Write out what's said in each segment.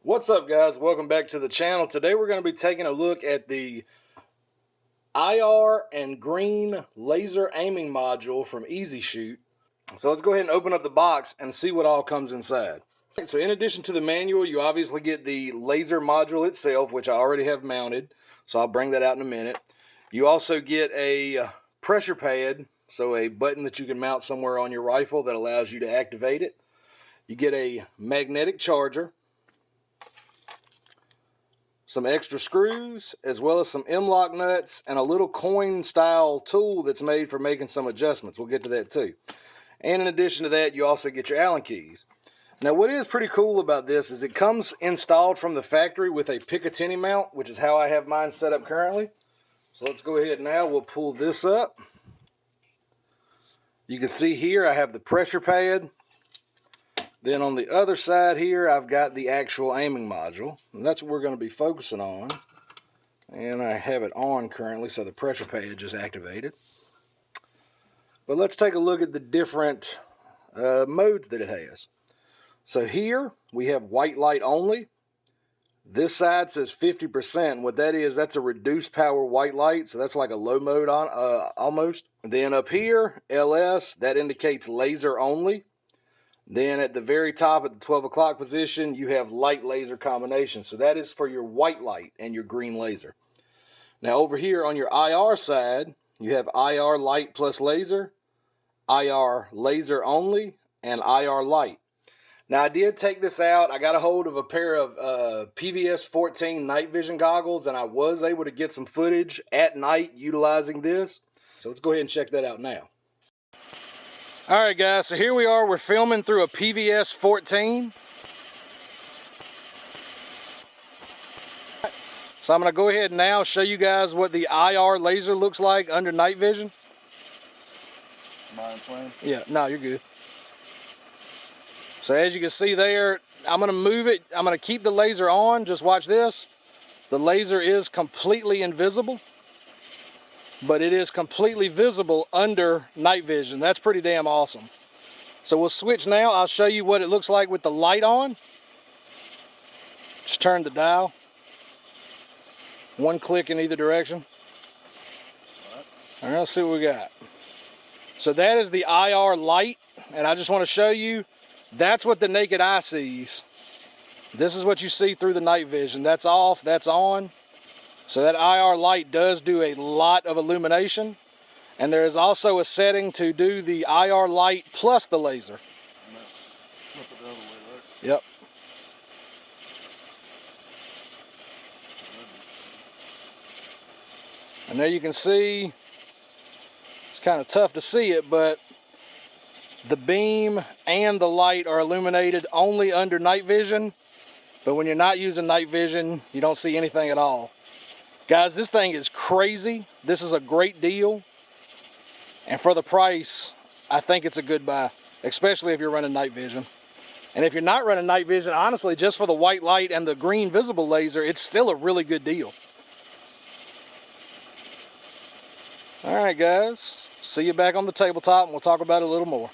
What's up, guys? Welcome back to the channel. Today we're going to be taking a look at the IR and green laser aiming module from EZSHOOT. So let's go ahead and open up the box and see what all comes inside. So in addition to the manual, you obviously get the laser module itself, which I already have mounted. So I'll bring that out in a minute. You also get a pressure pad, so a button that you can mount somewhere on your rifle that allows you to activate it. You get a magnetic charger, some extra screws, as well as some M-lock nuts and a little coin style tool that's made for making some adjustments. We'll get to that too. And in addition to that, you also get your Allen keys. Now what is pretty cool about this is it comes installed from the factory with a Peq15 mount, which is how I have mine set up currently. So let's go ahead now, we'll pull this up. You can see here I have the pressure pad. Then on the other side here, I've got the actual aiming module. And that's what we're going to be focusing on. And I have it on currently, so the pressure pad is activated. But let's take a look at the different modes that it has. So here, we have white light only. This side says 50%. What that is, that's a reduced power white light. So that's like a low mode on almost. And then up here, LS, that indicates laser only. Then at the very top at the 12 o'clock position, you have light laser combination. So that is for your white light and your green laser. Now over here on your IR side, you have IR light plus laser, IR laser only, and IR light. Now I did take this out. I got a hold of a pair of Peq15 night vision goggles, and I was able to get some footage at night utilizing this. So let's go ahead and check that out now. Alright guys, so here we are, we're filming through a Peq15. So I'm going to go ahead and now show you guys what the IR laser looks like under night vision. Mind playing? Yeah, no, you're good. So as you can see there, I'm going to move it, I'm going to keep the laser on, just watch this. The laser is completely invisible, but it is completely visible under night vision. That's pretty damn awesome. So we'll switch now. I'll show you what it looks like with the light on. Just turn the dial. One click in either direction. All right, let's see what we got. So that is the IR light, and I just want to show you, that's what the naked eye sees. This is what you see through the night vision. That's off, that's on. So that IR light does do a lot of illumination, and there is also a setting to do the IR light plus the laser. Flip it the other way, right? Yep. And there you can see, it's kind of tough to see it, but the beam and the light are illuminated only under night vision, but when you're not using night vision, you don't see anything at all. Guys, this thing is crazy. This is a great deal. And for the price, I think it's a good buy, especially if you're running night vision. And if you're not running night vision, honestly, just for the white light and the green visible laser, it's still a really good deal. All right, guys. See you back on the tabletop, and we'll talk about it a little more.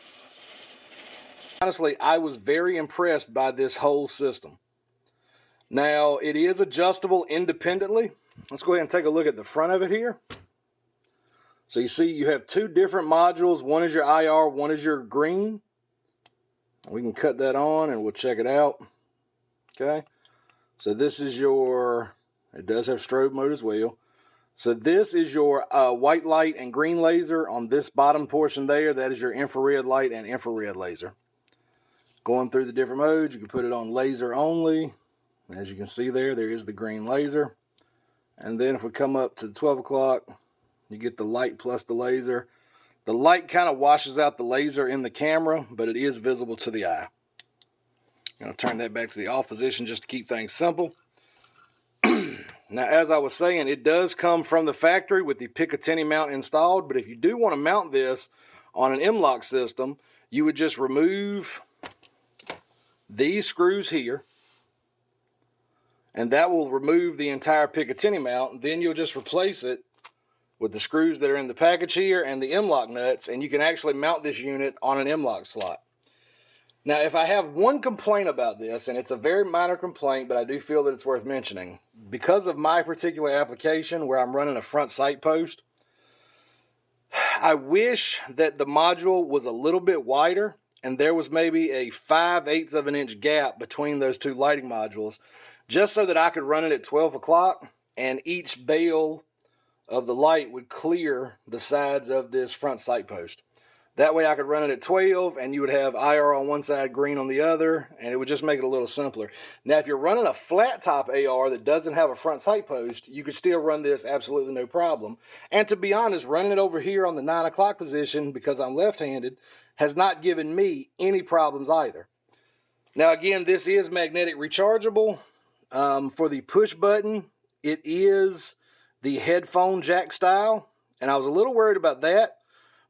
Honestly, I was very impressed by this whole system. Now, it is adjustable independently. Let's go ahead and take a look at the front of it here. So you see you have two different modules. One is your IR, one is your green. We can cut that on and we'll check it out. Okay. So this is your, it does have strobe mode as well. So this is your white light and green laser on this bottom portion there. That is your infrared light and infrared laser. Going through the different modes, you can put it on laser only. As you can see there, there is the green laser. And then if we come up to 12 o'clock, you get the light plus the laser. The light kind of washes out the laser in the camera, but it is visible to the eye. I'm going to turn that back to the off position just to keep things simple. Now, as I was saying, it does come from the factory with the Peq15 mount installed, but if you do want to mount this on an M-lock system, you would just remove these screws here, and that will remove the entire Peq15 mount. Then you'll just replace it with the screws that are in the package here and the M-lock nuts, and you can actually mount this unit on an M-lock slot. Now, if I have one complaint about this, and it's a very minor complaint, but I do feel that it's worth mentioning, because of my particular application where I'm running a front sight post, I wish that the module was a little bit wider and there was maybe a 5/8 of an inch gap between those two lighting modules, just so that I could run it at 12 o'clock and each bale of the light would clear the sides of this front sight post. That way I could run it at 12 and you would have IR on one side, green on the other, and it would just make it a little simpler. Now, if you're running a flat top AR that doesn't have a front sight post, you could still run this absolutely no problem. And to be honest, running it over here on the 9 o'clock position, because I'm left-handed, has not given me any problems either. Now, again, this is magnetic rechargeable. For the push button, it is the headphone jack style, and I was a little worried about that.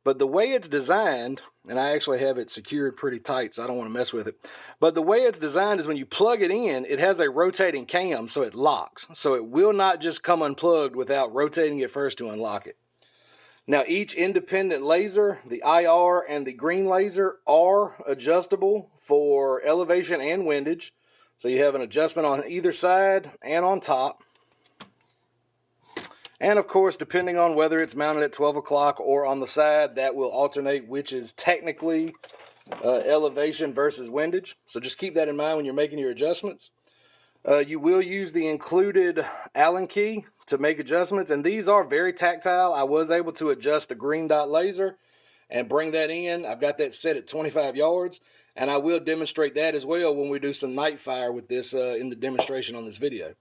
But the way it's designed, and I actually have it secured pretty tight, so I don't want to mess with it. But the way it's designed is when you plug it in, it has a rotating cam, so it locks. So it will not just come unplugged without rotating it first to unlock it. Now, each independent laser, the IR and the green laser, are adjustable for elevation and windage. So you have an adjustment on either side and on top. And of course, depending on whether it's mounted at 12 o'clock or on the side, that will alternate which is technically elevation versus windage. So just keep that in mind when you're making your adjustments. You will use the included Allen key to make adjustments, and these are very tactile. I was able to adjust the green dot laser and bring that in. I've got that set at 25 yards, and I will demonstrate that as well when we do some night fire with this in the demonstration on this video.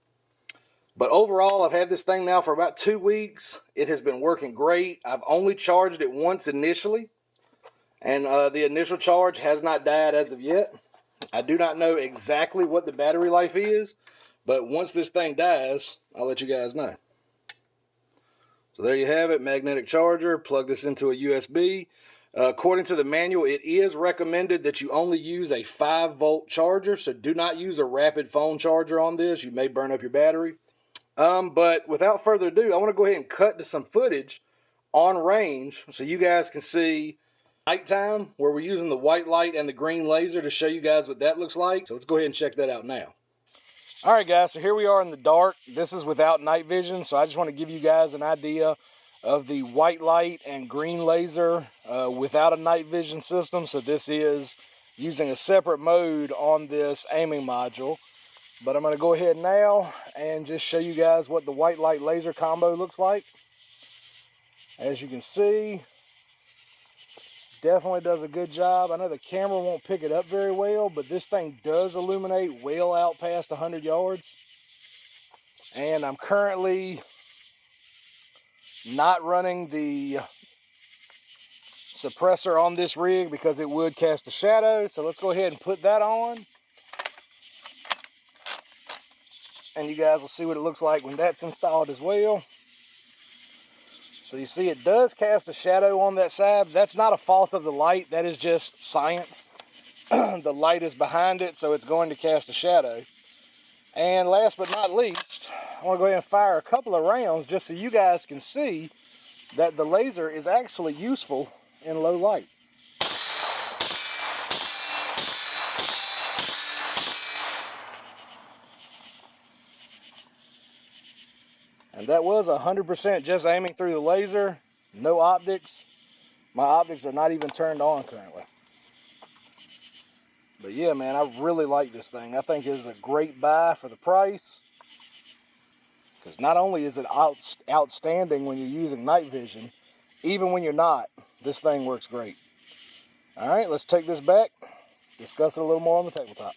But overall, I've had this thing now for about 2 weeks. It has been working great. I've only charged it once initially, and the initial charge has not died as of yet. I do not know exactly what the battery life is, but once this thing dies, I'll let you guys know. So there you have it, magnetic charger. Plug this into a USB. According to the manual, it is recommended that you only use a 5-volt charger, so do not use a rapid phone charger on this. You may burn up your battery. But without further ado, I want to go ahead and cut to some footage on range so you guys can see nighttime where we're using the white light and the green laser to show you guys what that looks like. So let's go ahead and check that out now. All right, guys, so here we are in the dark. This is without night vision, so I just want to give you guys an idea of the white light and green laser without a night vision system. So this is using a separate mode on this aiming module. But I'm going to go ahead now and just show you guys what the white light laser combo looks like. As you can see, definitely does a good job. I know the camera won't pick it up very well, but this thing does illuminate well out past 100 yards. And I'm currently not running the suppressor on this rig because it would cast a shadow. So let's go ahead and put that on. And you guys will see what it looks like when that's installed as well. So you see it does cast a shadow on that side. That's not a fault of the light. That is just science. The light is behind it, so it's going to cast a shadow. And last but not least, I want to go ahead and fire a couple of rounds just so you guys can see that the laser is actually useful in low light. And that was 100% just aiming through the laser, no optics. My optics are not even turned on currently. But yeah, man, I really like this thing. I think it is a great buy for the price. Because not only is it outstanding when you're using night vision, even when you're not, this thing works great. All right, let's take this back, discuss it a little more on the tabletop.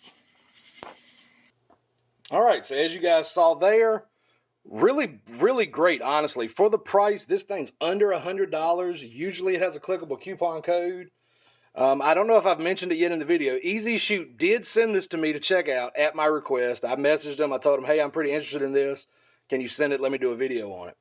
All right, so as you guys saw there, really great, honestly. For the price, this thing's under $100. Usually it has a clickable coupon code. I don't know if I've mentioned it yet in the video. EZSHOOT did send this to me to check out at my request. I messaged them. I told them, hey, I'm pretty interested in this. Can you send it? Let me do a video on it.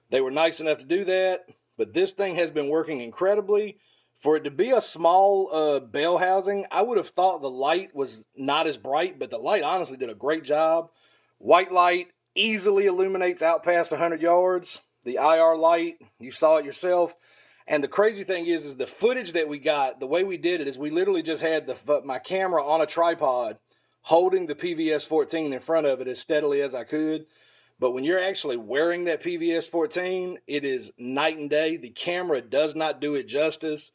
They were nice enough to do that, but this thing has been working incredibly. For it to be a small bell housing, I would have thought the light was not as bright, but the light honestly did a great job. White light easily illuminates out past 100 yards. The IR light, you saw it yourself. And the crazy thing is the footage that we got, the way we did it is we literally just had my camera on a tripod holding the PVS-14 in front of it as steadily as I could. But when you're actually wearing that PVS-14, it is night and day. The camera does not do it justice.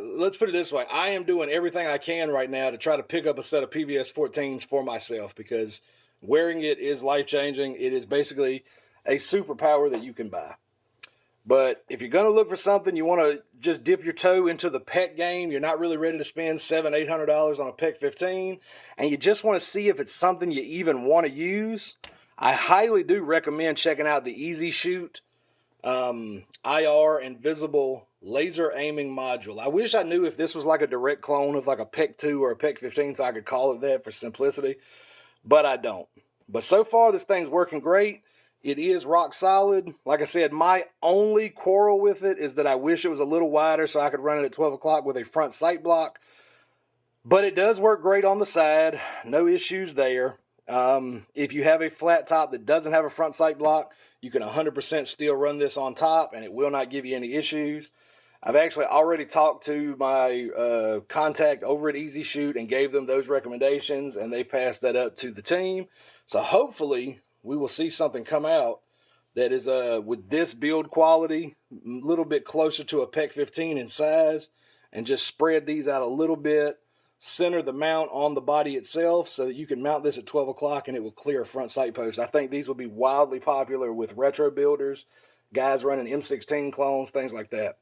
Let's put it this way. I am doing everything I can right now to try to pick up a set of PVS-14s for myself because wearing it is life-changing. It is basically a superpower that you can buy. But if you're going to look for something, you want to just dip your toe into the Peq game, you're not really ready to spend $700, $800 on a Peq15, and you just want to see if it's something you even want to use, I highly do recommend checking out the EZSHOOT IR+Visible laser aiming module. I wish I knew if this was like a direct clone of like a Peq2 or a Peq15 so I could call it that for simplicity, but I don't. But so far, this thing's working great. It is rock solid. Like I said, my only quarrel with it is that I wish it was a little wider so I could run it at 12 o'clock with a front sight block. But it does work great on the side. No issues there. If you have a flat top that doesn't have a front sight block, you can 100% still run this on top and it will not give you any issues. I've actually already talked to my contact over at EZSHOOT and gave them those recommendations, and they passed that up to the team. So hopefully we will see something come out that is with this build quality, a little bit closer to a Peq15 in size, and just spread these out a little bit, center the mount on the body itself so that you can mount this at 12 o'clock and it will clear a front sight post. I think these will be wildly popular with retro builders, guys running M16 clones, things like that.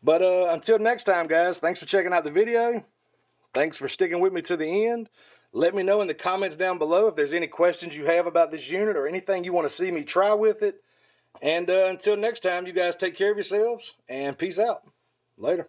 But until next time, guys, thanks for checking out the video. Thanks for sticking with me to the end. Let me know in the comments down below if there's any questions you have about this unit or anything you want to see me try with it. And until next time, you guys take care of yourselves and peace out. Later.